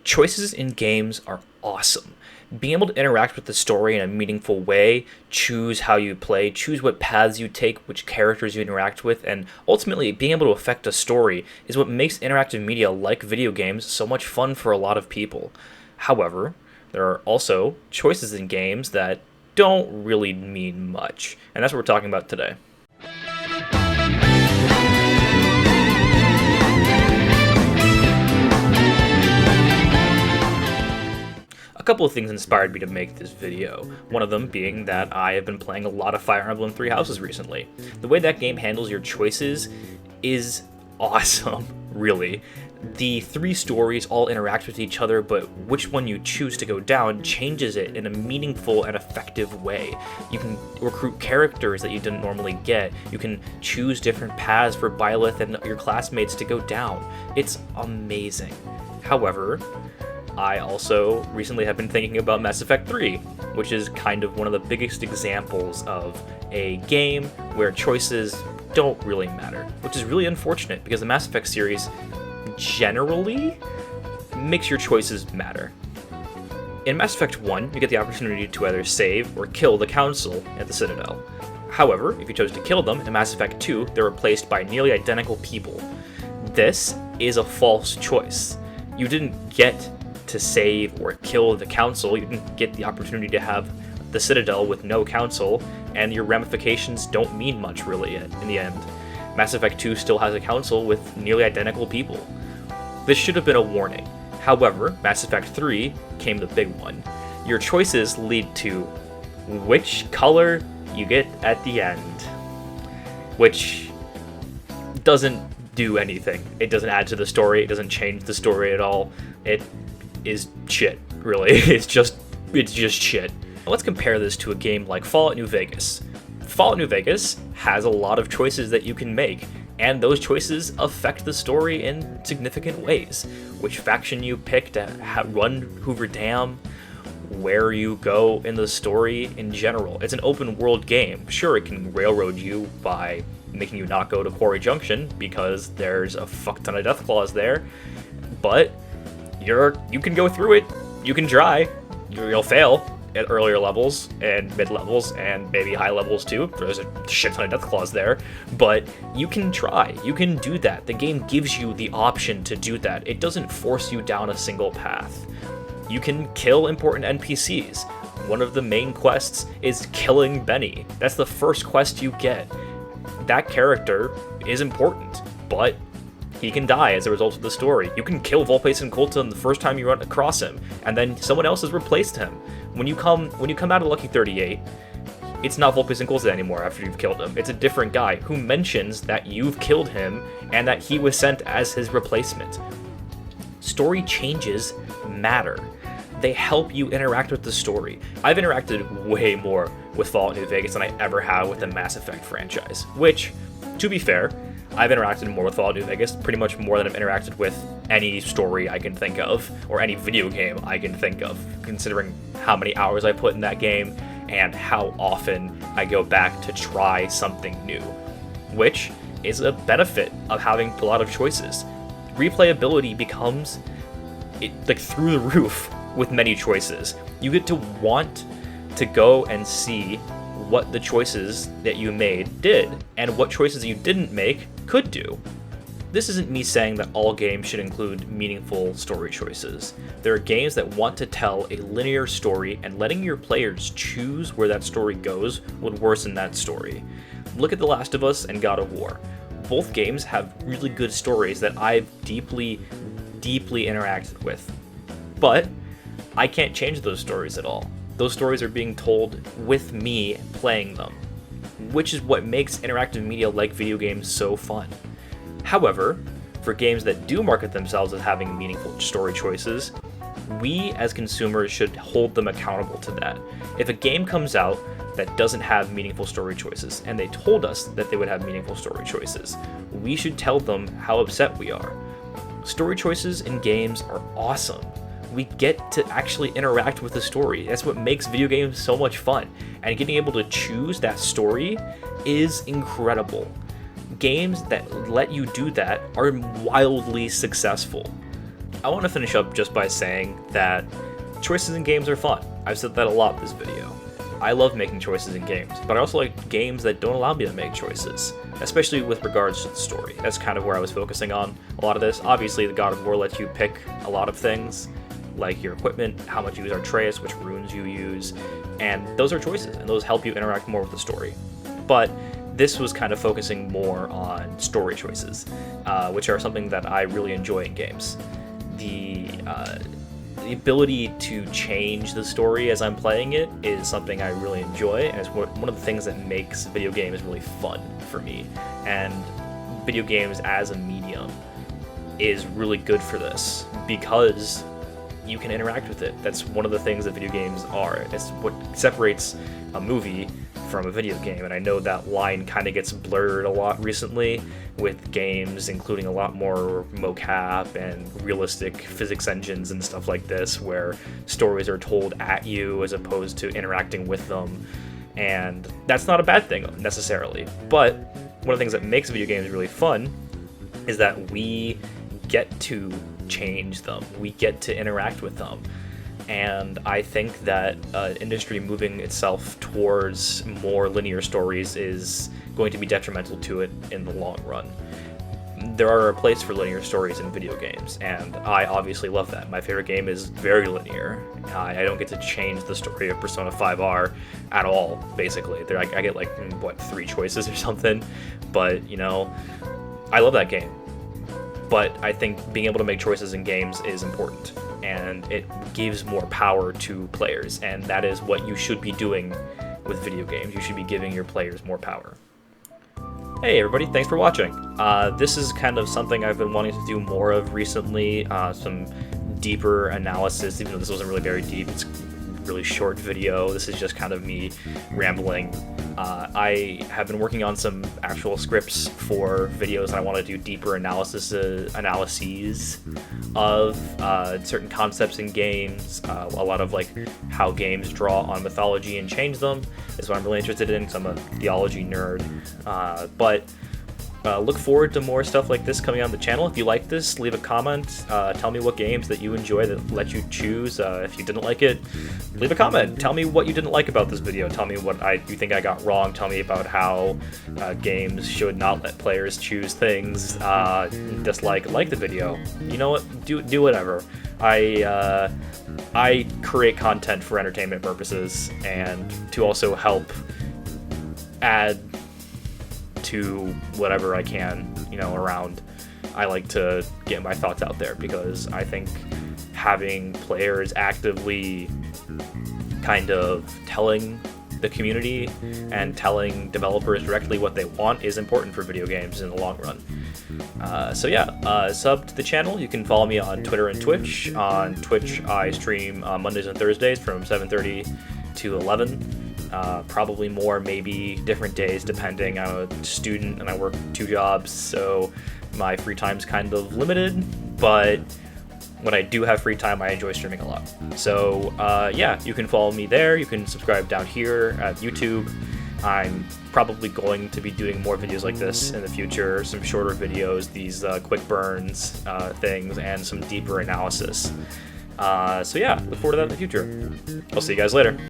Choices in games are awesome. Being able to interact with the story in a meaningful way, choose how you play, choose what paths you take, which characters you interact with, and ultimately being able to affect a story is what makes interactive media like video games so much fun for a lot of people. However, there are also choices in games that don't really mean much, and that's what we're talking about today. A couple of things inspired me to make this video, one of them being that I have been playing a lot of Fire Emblem Three Houses recently. The way that game handles your choices is awesome, really. The three stories all interact with each other, but which one you choose to go down changes it in a meaningful and effective way. You can recruit characters that you didn't normally get. You can choose different paths for Byleth and your classmates to go down. It's amazing. However, I also recently have been thinking about Mass Effect 3, which is kind of one of the biggest examples of a game where choices don't really matter, which is really unfortunate because the Mass Effect series generally makes your choices matter. In Mass Effect 1, you get the opportunity to either save or kill the Council at the Citadel. However, if you chose to kill them, in Mass Effect 2, they're replaced by nearly identical people. This is a false choice. You didn't get to save or kill the Council, you didn't get the opportunity to have the Citadel with no Council, and your ramifications don't mean much really in the end. Mass Effect 2 still has a Council with nearly identical people. This should have been a warning. However, Mass Effect 3 came the big one. Your choices lead to which color you get at the end, which doesn't do anything. It doesn't add to the story, it doesn't change the story at all. It is shit, really. It's just shit. Let's compare this to a game like Fallout New Vegas. Fallout New Vegas has a lot of choices that you can make, and those choices affect the story in significant ways. Which faction you pick to run Hoover Dam, where you go in the story in general. It's an open world game. Sure, it can railroad you by making you not go to Quarry Junction because there's a fuck ton of Deathclaws there, but you can go through it, you can try, you'll fail at earlier levels and mid levels and maybe high levels too. There's a shit ton of Deathclaws there, but you can try, you can do that. The game gives you the option to do that. It doesn't force you down a single path. You can kill important NPCs. One of the main quests is killing Benny. That's the first quest you get. That character is important, but he can die as a result of the story. You can kill Volpace and Colton the first time you run across him, and then someone else has replaced him. When you come out of Lucky 38, it's not Volpace and Colton anymore after you've killed him. It's a different guy who mentions that you've killed him and that he was sent as his replacement. Story changes matter. They help you interact with the story. I've interacted way more with Fallout New Vegas than I ever have with the Mass Effect franchise, which, to be fair, I've interacted more with Fallout New Vegas, pretty much more than I've interacted with any story I can think of, or any video game I can think of, considering how many hours I put in that game, and how often I go back to try something new, which is a benefit of having a lot of choices. Replayability becomes through the roof with many choices. You get to want to go and see what the choices that you made did, and what choices you didn't make could do. This isn't me saying that all games should include meaningful story choices. There are games that want to tell a linear story, and letting your players choose where that story goes would worsen that story. Look at The Last of Us and God of War. Both games have really good stories that I've deeply interacted with. But I can't change those stories at all. Those stories are being told with me playing them, which is what makes interactive media like video games so fun. However, for games that do market themselves as having meaningful story choices, we as consumers should hold them accountable to that. If a game comes out that doesn't have meaningful story choices, and they told us that they would have meaningful story choices, we should tell them how upset we are. Story choices in games are awesome. We get to actually interact with the story. That's what makes video games so much fun. And getting able to choose that story is incredible. Games that let you do that are wildly successful. I want to finish up just by saying that choices in games are fun. I've said that a lot in this video. I love making choices in games, but I also like games that don't allow me to make choices, especially with regards to the story. That's kind of where I was focusing on a lot of this. Obviously, the God of War lets you pick a lot of things, like your equipment, how much you use Artreus, which runes you use, and those are choices, and those help you interact more with the story. But this was kind of focusing more on story choices, which are something that I really enjoy in games. The ability to change the story as I'm playing it is something I really enjoy, and it's one of the things that makes video games really fun for me. And video games as a medium is really good for this because you can interact with it. That's one of the things that video games are. It's what separates a movie from a video game, and I know that line kind of gets blurred a lot recently with games including a lot more mocap and realistic physics engines and stuff like this, where stories are told at you as opposed to interacting with them, and that's not a bad thing necessarily. But one of the things that makes video games really fun is that we get to change them, we get to interact with them. And I think that industry moving itself towards more linear stories is going to be detrimental to it in the long run. There are a place for linear stories in video games, and I obviously love that. My favorite game is very linear. I don't get to change the story of Persona 5R at all, basically. I get like, 3 choices or something, but, I love that game. But I think being able to make choices in games is important, and it gives more power to players, and that is what you should be doing with video games. You should be giving your players more power. Hey everybody, thanks for watching. This is kind of something I've been wanting to do more of recently, some deeper analysis, even though this wasn't really very deep. It's a really short video. This is just kind of me rambling. I have been working on some actual scripts for videos, and I want to do deeper analyses of certain concepts in games. A lot of like how games draw on mythology and change them is what I'm really interested in, because I'm a theology nerd. But look forward to more stuff like this coming on the channel. If you like this, leave a comment. Tell me what games that you enjoy that let you choose. If you didn't like it, leave a comment. Tell me what you didn't like about this video. Tell me what you think I got wrong. Tell me about how games should not let players choose things. Dislike, like the video. You know what? Do whatever. I create content for entertainment purposes and to also help add to whatever I can, around. I like to get my thoughts out there because I think having players actively kind of telling the community and telling developers directly what they want is important for video games in the long run. So yeah, sub to the channel. You can follow me on Twitter and Twitch. On Twitch, I stream Mondays and Thursdays from 7:30 to 11. Probably more, maybe different days, depending. I'm a student and I work 2 jobs, so my free time's kind of limited, but when I do have free time, I enjoy streaming a lot. So yeah, you can follow me there. You can subscribe down here at YouTube. I'm probably going to be doing more videos like this in the future, some shorter videos, these quick burns things, and some deeper analysis. So yeah, look forward to that in the future. I'll see you guys later.